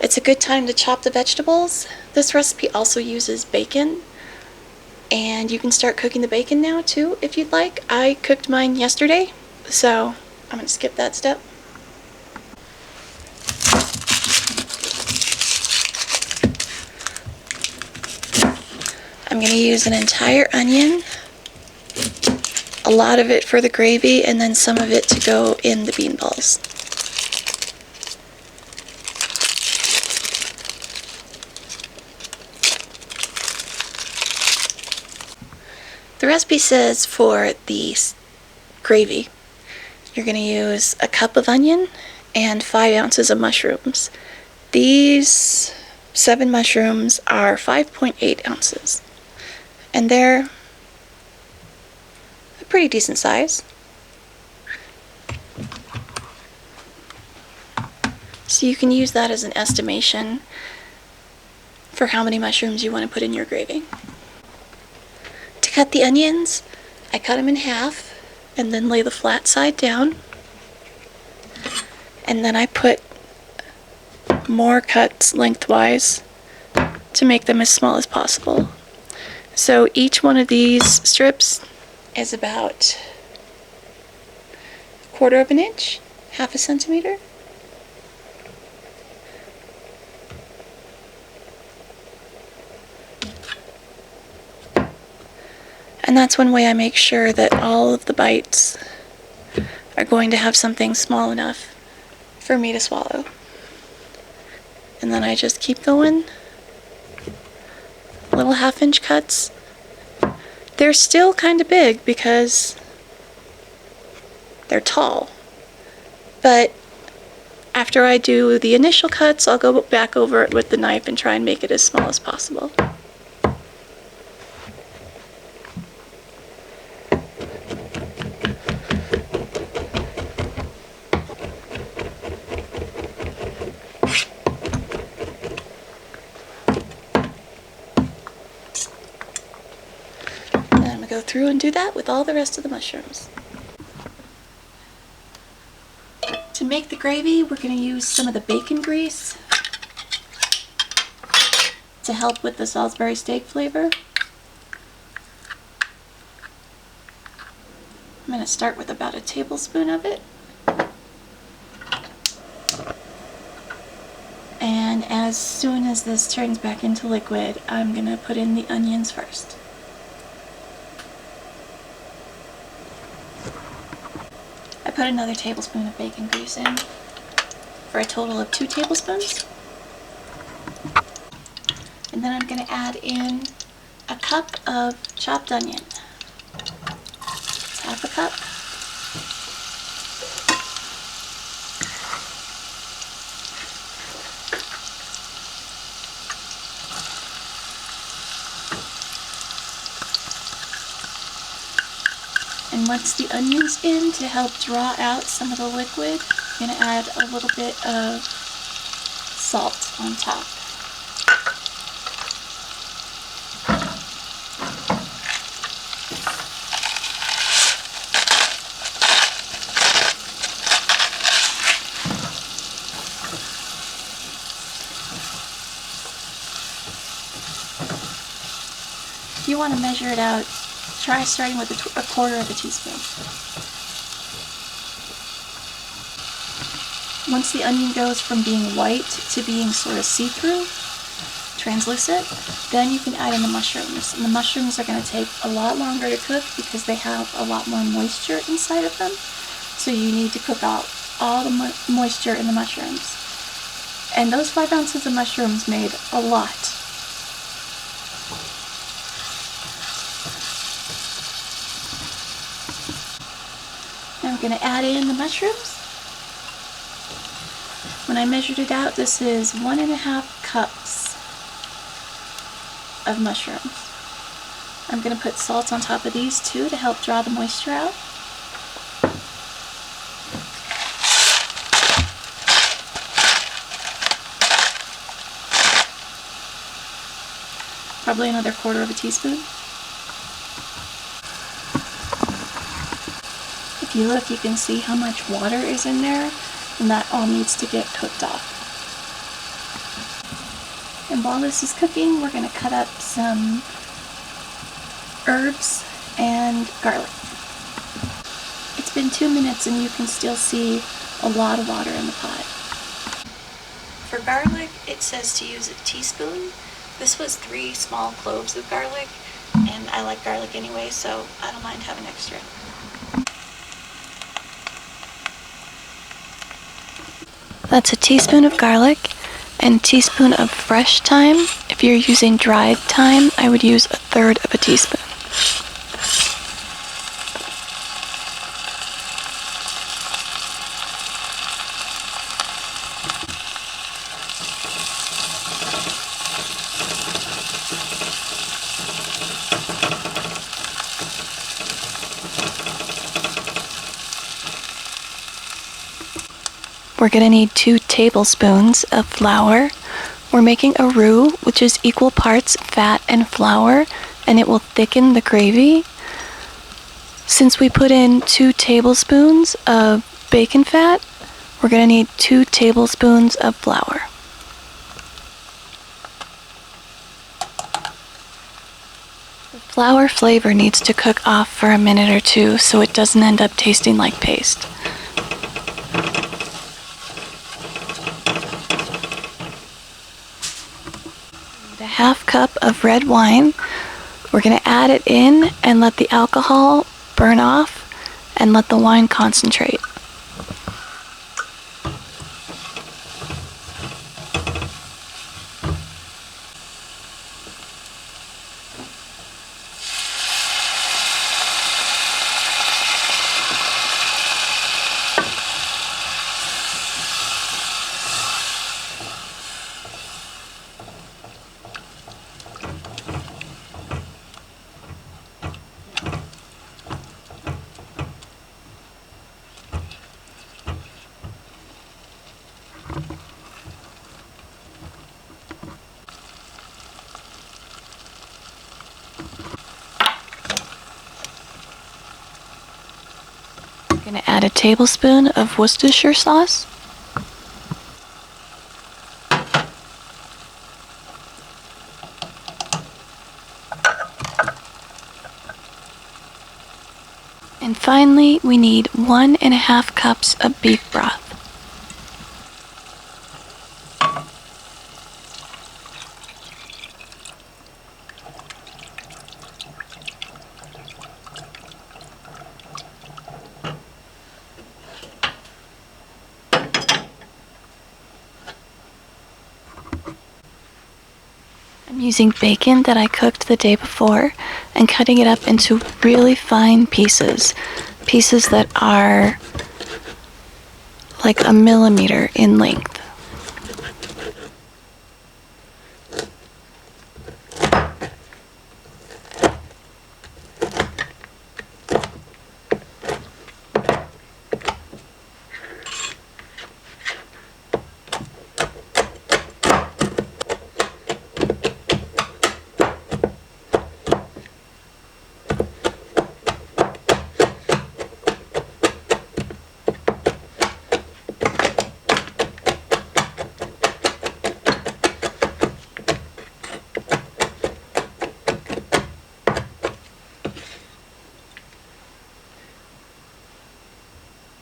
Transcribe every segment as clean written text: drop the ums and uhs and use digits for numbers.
It's a good time to chop the vegetables. This recipe also uses bacon, and you can start cooking the bacon now too if you'd like. I cooked mine yesterday, so I'm going to skip that step. I'm going to use an entire onion, a lot of it for the gravy, and then some of it to go in the bean balls. The recipe says for the gravy, you're going to use a cup of onion and 5 ounces of mushrooms. These 7 mushrooms are 5.8 ounces, and they're a pretty decent size. So you can use that as an estimation for how many mushrooms you want to put in your gravy. To cut the onions, I cut them in half and then lay the flat side down, and then I put more cuts lengthwise to make them as small as possible. So each one of these strips is about 1/4 of an inch, 1/2 centimeter. And that's one way I make sure that all of the bites are going to have something small enough for me to swallow. And then I just keep going. Little 1/2 inch cuts. They're still kind of big because they're tall. But after I do the initial cuts, I'll go back over it with the knife and try and make it as small as possible. Go through and do that with all the rest of the mushrooms. To make the gravy, we're going to use some of the bacon grease to help with the Salisbury steak flavor. I'm going to start with about a tablespoon of it. And as soon as this turns back into liquid, I'm going to put in the onions first. I put another tablespoon of bacon grease in for a total of 2 tablespoons. And then I'm going to add in a cup of chopped onion. It's 1/2 a cup. And once the onion's in, to help draw out some of the liquid, I'm going to add a little bit of salt on top. If you want to measure it out, try starting with a 1/4 of a teaspoon. Once the onion goes from being white to being sort of see-through, translucent, then you can add in the mushrooms. And the mushrooms are going to take a lot longer to cook because they have a lot more moisture inside of them. So you need to cook out all the moisture in the mushrooms. And those 5 ounces of mushrooms made a lot. Now we're going to add in the mushrooms. When I measured it out, this is 1.5 cups of mushrooms. I'm going to put salt on top of these too to help draw the moisture out. Probably another 1/4 of a teaspoon. If you look, you can see how much water is in there, and that all needs to get cooked off. And while this is cooking, we're going to cut up some herbs and garlic. It's been 2 minutes and you can still see a lot of water in the pot. For garlic, it says to use a teaspoon. This was 3 small cloves of garlic, and I like garlic anyway, so I don't mind having extra. That's a teaspoon of garlic and a teaspoon of fresh thyme. If you're using dried thyme, I would use 1/3 of a teaspoon. We're going to need 2 tablespoons of flour. We're making a roux, which is equal parts fat and flour, and it will thicken the gravy. Since we put in 2 tablespoons of bacon fat, we're going to need 2 tablespoons of flour. The flour flavor needs to cook off for a minute or 2 so it doesn't end up tasting like paste. A 1/2 cup of red wine. We're going to add it in and let the alcohol burn off and let the wine concentrate. I'm going to add a tablespoon of Worcestershire sauce. And finally, we need 1½ cups of beef broth. I'm using bacon that I cooked the day before and cutting it up into really fine pieces. Pieces that are like 1 millimeter in length.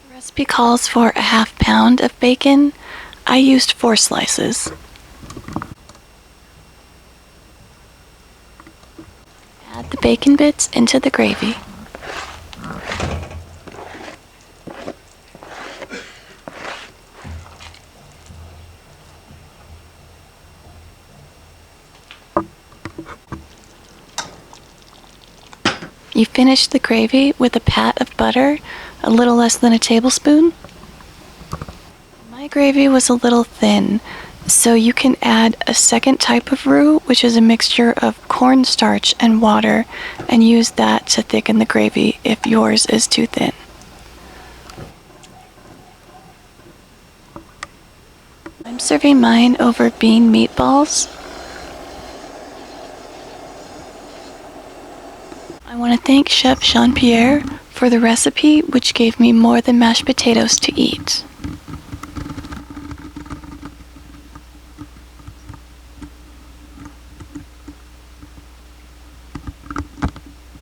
The recipe calls for a 1/2 pound of bacon. I used 4 slices. Add the bacon bits into the gravy. You finish the gravy with a pat of butter, a little less than a tablespoon. My gravy was a little thin, so you can add a second type of roux, which is a mixture of cornstarch and water, and use that to thicken the gravy if yours is too thin. I'm serving mine over bean meatballs. I want to thank Chef Jean-Pierre for the recipe, which gave me more than mashed potatoes to eat.